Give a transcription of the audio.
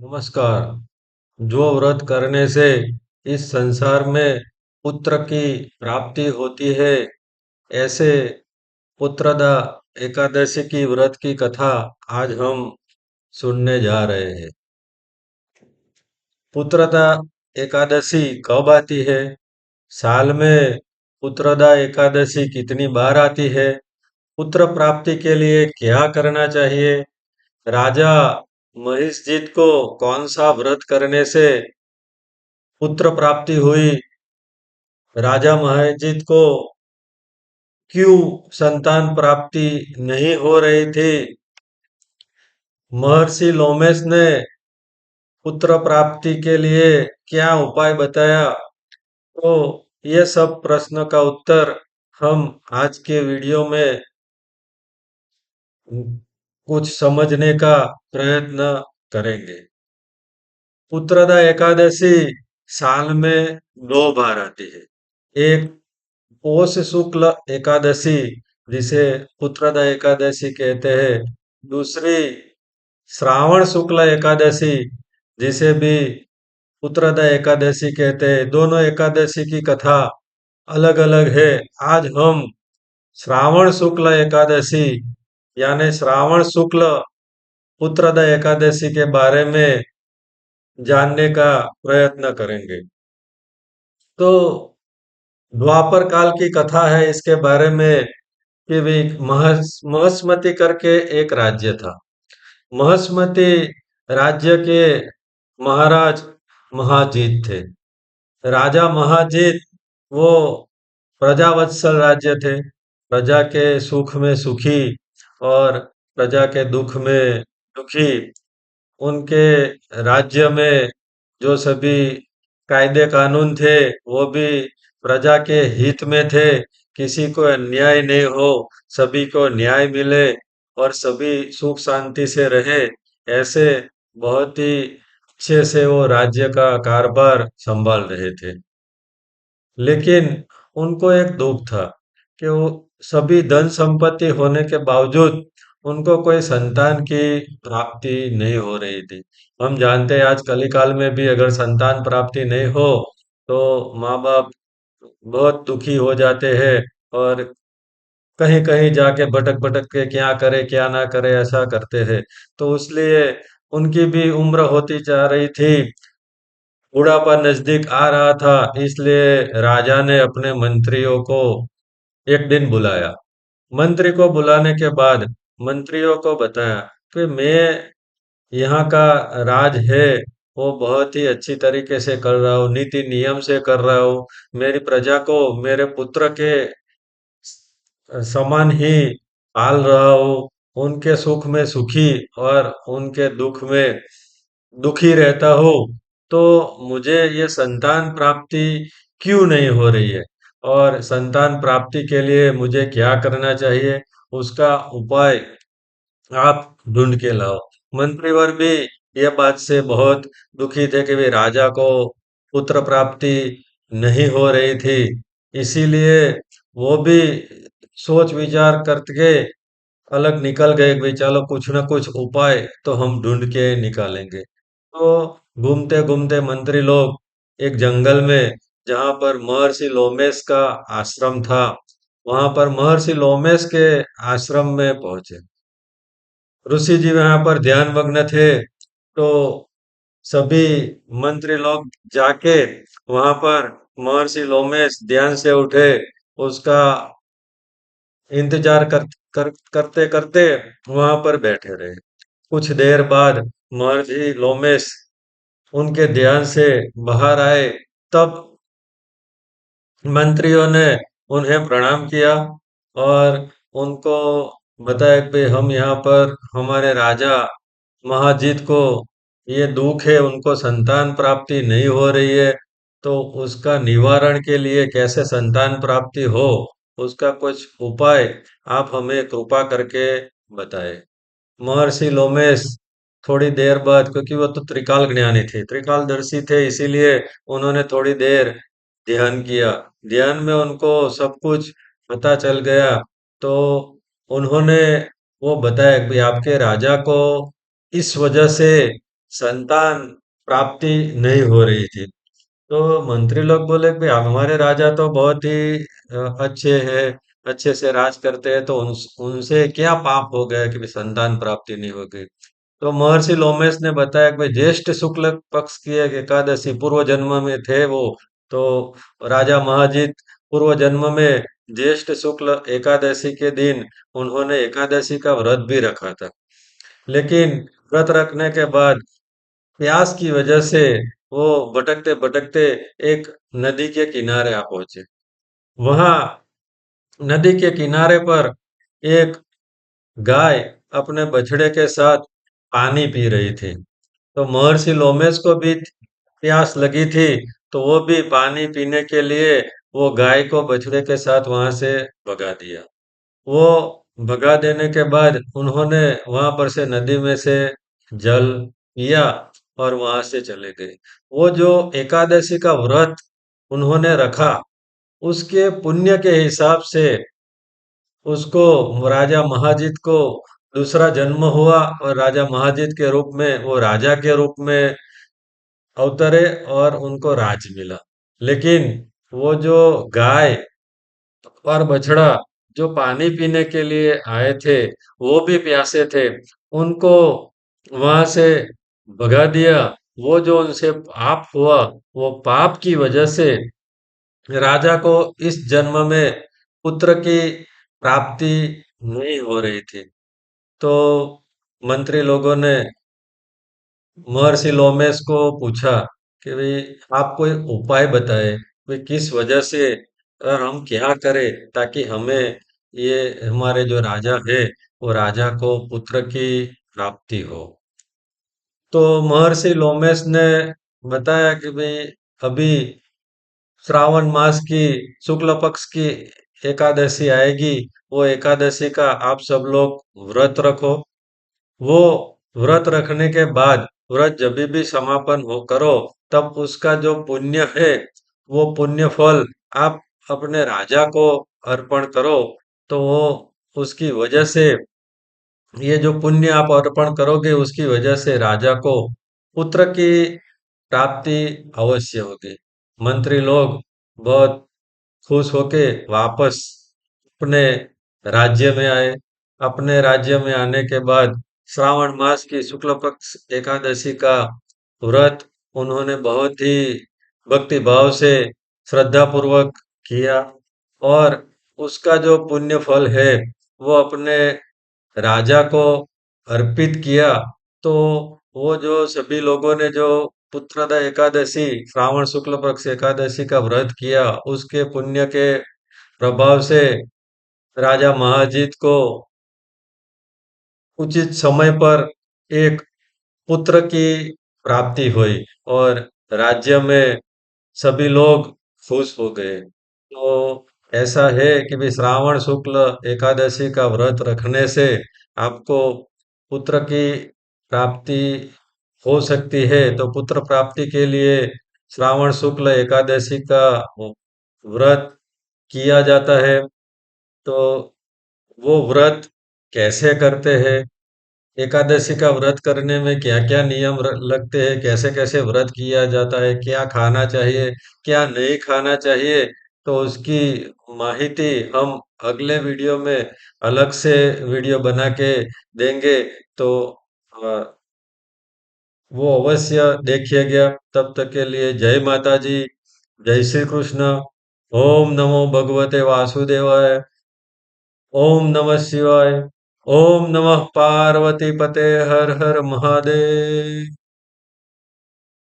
नमस्कार। जो व्रत करने से इस संसार में पुत्र की प्राप्ति होती है, ऐसे पुत्रदा एकादशी की व्रत की कथा आज हम सुनने जा रहे हैं। पुत्रदा एकादशी कब आती है? साल में पुत्रदा एकादशी कितनी बार आती है? पुत्र प्राप्ति के लिए क्या करना चाहिए? राजा महिषजीत को कौन सा व्रत करने से पुत्र प्राप्ति हुई? राजा महाजित को क्यों संतान प्राप्ति नहीं हो रही थी? महर्षि लोमेश ने पुत्र प्राप्ति के लिए क्या उपाय बताया? तो ये सब प्रश्न का उत्तर हम आज के वीडियो में कुछ समझने का प्रयत्न करेंगे। पुत्रदा एकादशी साल में दो बार आती है। एक पौष शुक्ल एकादशी जिसे पुत्रदा एकादशी कहते हैं। दूसरी श्रावण शुक्ल एकादशी जिसे भी पुत्रदा एकादशी कहते हैं। दोनों एकादशी की कथा अलग अलग है। आज हम श्रावण शुक्ल एकादशी यानी श्रावण शुक्ल पुत्रदा एकादशी के बारे में जानने का प्रयत्न करेंगे। तो द्वापर काल की कथा है इसके बारे में कि भी महस्मति करके एक राज्य था। महस्मति राज्य के महाराज महाजीत थे। राजा महाजीत वो प्रजावत्सल राज्य थे। प्रजा के सुख में सुखी और प्रजा के दुख में दुखी। उनके राज्य में जो सभी कायदे कानून थे वो भी प्रजा के हित में थे। किसी को अन्याय नहीं हो, सभी को न्याय मिले और सभी सुख शांति से रहे। ऐसे बहुत ही अच्छे से वो राज्य का कारभार संभाल रहे थे। लेकिन उनको एक दुख था कि वो सभी धन संपत्ति होने के बावजूद उनको कोई संतान की प्राप्ति नहीं हो रही थी। हम जानते हैं आज कलिकाल में भी अगर संतान प्राप्ति नहीं हो तो माँ बाप बहुत दुखी हो जाते हैं और कहीं कहीं जाके भटक भटक के क्या करे क्या ना करे ऐसा करते हैं। तो इसलिए उनकी भी उम्र होती जा रही थी, बुढ़ापा नजदीक आ रहा था। इसलिए राजा ने अपने मंत्रियों को एक दिन बुलाया। मंत्री को बुलाने के बाद मंत्रियों को बताया कि मैं यहाँ का राज है वो बहुत ही अच्छी तरीके से कर रहा हूँ, नीति नियम से कर रहा हूँ। मेरी प्रजा को मेरे पुत्र के समान ही पाल रहा हूँ। उनके सुख में सुखी और उनके दुख में दुखी रहता हूँ। तो मुझे ये संतान प्राप्ति क्यों नहीं हो रही है और संतान प्राप्ति के लिए मुझे क्या करना चाहिए, उसका उपाय आप ढूंढ के लाओ। मंत्रीवर भी ये बात से बहुत दुखी थे कि वे राजा को पुत्र प्राप्ति नहीं हो रही थी। इसीलिए वो भी सोच विचार करके अलग निकल गए कि भाई चलो कुछ ना कुछ उपाय तो हम ढूंढ के निकालेंगे। तो घूमते घूमते मंत्री लोग एक जंगल में जहां पर महर्षि लोमेश का आश्रम था, वहां पर महर्षि लोमेश के आश्रम में पहुंचे। ऋषि जी वहां पर ध्यान मग्न थे। तो सभी मंत्री लोग जाके वहां पर महर्षि लोमेश ध्यान से उठे उसका इंतजार करते करते वहां पर बैठे रहे। कुछ देर बाद महर्षि लोमेश उनके ध्यान से बाहर आए। तब मंत्रियों ने उन्हें प्रणाम किया और उनको बताया कि हम यहाँ पर हमारे राजा महाजीत को ये दुख है, उनको संतान प्राप्ति नहीं हो रही है। तो उसका निवारण के लिए कैसे संतान प्राप्ति हो उसका कुछ उपाय आप हमें कृपा करके बताएं। महर्षि लोमेश थोड़ी देर बाद, क्योंकि वो तो त्रिकाल ज्ञानी थे, त्रिकालदर्शी थे, इसीलिए उन्होंने थोड़ी देर ध्यान किया। ध्यान में उनको सब कुछ पता चल गया। तो उन्होंने वो बताया कि आपके राजा को इस वजह से संतान प्राप्ति नहीं हो रही थी। तो मंत्री लोग बोले कि भाई हमारे राजा तो बहुत ही अच्छे हैं, अच्छे से राज करते हैं, तो उनसे क्या पाप हो गया कि भाई संतान प्राप्ति नहीं हो गई। तो महर्षि लोमेश ने बताया कि भाई ज्येष्ठ शुक्ल पक्ष की एक एकादशी पूर्व जन्म में थे वो। तो राजा महाजीत पूर्व जन्म में ज्येष्ठ शुक्ल एकादशी के दिन उन्होंने एकादशी का व्रत भी रखा था। लेकिन व्रत रखने के बाद प्यास की वजह से वो भटकते भटकते एक नदी के किनारे आ पहुंचे। वहां नदी के किनारे पर एक गाय अपने बछड़े के साथ पानी पी रही थी। तो महर्षि लोमेश को भी प्यास लगी थी, तो वो भी पानी पीने के लिए वो गाय को बछड़े के साथ वहां से भगा दिया। वो भगा देने के बाद उन्होंने वहां पर से नदी में से जल पिया और वहां से चले गए। वो जो एकादशी का व्रत उन्होंने रखा, उसके पुण्य के हिसाब से उसको राजा महाजीत को दूसरा जन्म हुआ और राजा महाजीत के रूप में वो राजा के रूप में अवतरे और उनको राज मिला। लेकिन वो जो गाय और बछड़ा जो पानी पीने के लिए आए थे, वो भी प्यासे थे, उनको वहां से भगा दिया। वो जो उनसे पाप हुआ, वो पाप की वजह से राजा को इस जन्म में पुत्र की प्राप्ति नहीं हो रही थी। तो मंत्री लोगों ने महर्षि लोमेश को पूछा कि भाई आप कोई उपाय बताए, भाई किस वजह से और हम क्या करें ताकि हमें ये हमारे जो राजा है वो राजा को पुत्र की प्राप्ति हो। तो महर्षि लोमेश ने बताया कि भाई अभी श्रावण मास की शुक्ल पक्ष की एकादशी आएगी। वो एकादशी का आप सब लोग व्रत रखो। वो व्रत रखने के बाद व्रत जब भी समापन हो करो, तब उसका जो पुण्य है वो पुण्य फल आप अपने राजा को अर्पण करो। तो वो उसकी वजह से ये जो पुण्य आप अर्पण करोगे उसकी वजह से राजा को पुत्र की प्राप्ति अवश्य होगी। मंत्री लोग बहुत खुश होके वापस अपने राज्य में आए। अपने राज्य में आने के बाद श्रावण मास की शुक्ल पक्ष एकादशी का व्रत उन्होंने बहुत ही भक्ति भाव से श्रद्धा पूर्वक किया और उसका जो पुण्य फल है वो अपने राजा को अर्पित किया। तो वो जो सभी लोगों ने जो पुत्रदा एकादशी श्रावण शुक्ल पक्ष एकादशी का व्रत किया, उसके पुण्य के प्रभाव से राजा महाजीत को उचित समय पर एक पुत्र की प्राप्ति हुई और राज्य में सभी लोग खुश हो गए। तो ऐसा है कि भी श्रावण शुक्ल एकादशी का व्रत रखने से आपको पुत्र की प्राप्ति हो सकती है। तो पुत्र प्राप्ति के लिए श्रावण शुक्ल एकादशी का व्रत किया जाता है। तो वो व्रत कैसे करते हैं, एकादशी का व्रत करने में क्या-क्या नियम लगते हैं, कैसे-कैसे व्रत किया जाता है, क्या खाना चाहिए, क्या नहीं खाना चाहिए, तो उसकी माहिती हम अगले वीडियो में अलग से वीडियो बना के देंगे। तो अ, वो अवश्य देखिएगा। तब तक के लिए जय माता जी, जय श्री कृष्ण। ओम नमो भगवते वासुदेवाय। ओम नमः शिवाय। ओम नमः पार्वती पते हर हर महादेव।